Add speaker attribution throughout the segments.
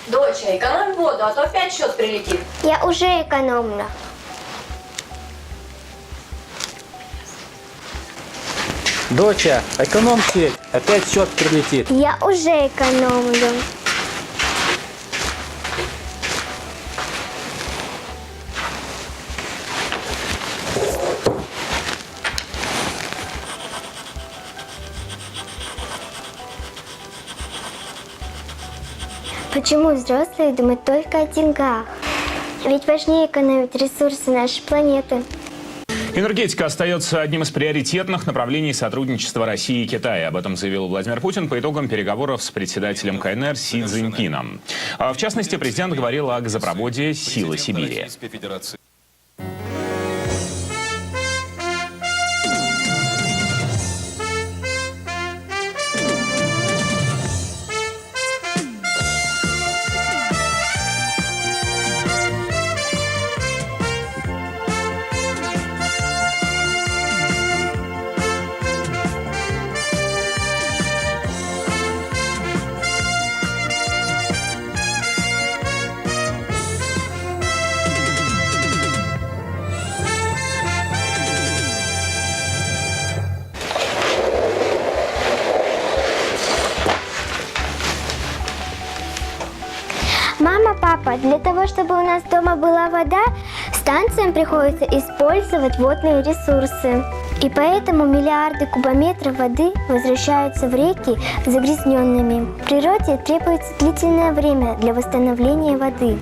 Speaker 1: Доча, экономь воду, а то опять счет прилетит.
Speaker 2: Я уже экономлю.
Speaker 3: Доча, экономьте, опять счет прилетит.
Speaker 2: Я уже экономлю. Почему взрослые думают только о деньгах? Ведь важнее экономить ресурсы нашей планеты.
Speaker 4: Энергетика остается одним из приоритетных направлений сотрудничества России и Китая. Об этом заявил Владимир Путин по итогам переговоров с председателем КНР Си Цзиньпином. В частности, президент говорил о газопроводе «Сила Сибири».
Speaker 2: Мама, папа, для того, чтобы у нас дома была вода, станциям приходится использовать водные ресурсы. И поэтому миллиарды кубометров воды возвращаются в реки загрязненными. Природе требуется длительное время для восстановления воды.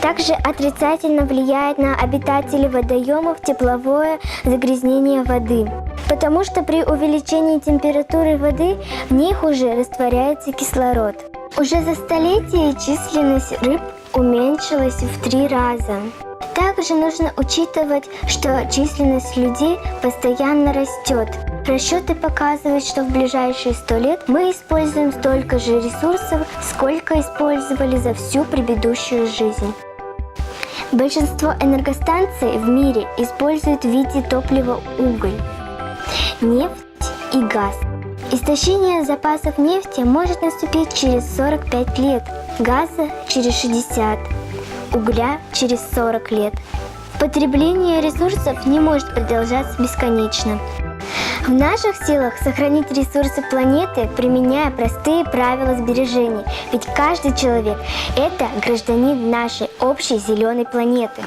Speaker 2: Также отрицательно влияет на обитателей водоемов тепловое загрязнение воды. Потому что при увеличении температуры воды в них уже растворяется кислород. Уже за столетие численность рыб уменьшилась в 3 раза. Также нужно учитывать, что численность людей постоянно растет. Расчеты показывают, что в ближайшие 100 лет мы используем столько же ресурсов, сколько использовали за всю предыдущую жизнь. Большинство энергостанций в мире используют в виде топлива уголь, нефть и газ. Истощение запасов нефти может наступить через 45 лет, газа через 60, угля через 40 лет. Потребление ресурсов не может продолжаться бесконечно. В наших силах сохранить ресурсы планеты, применяя простые правила сбережения, ведь каждый человек – это гражданин нашей общей зеленой планеты.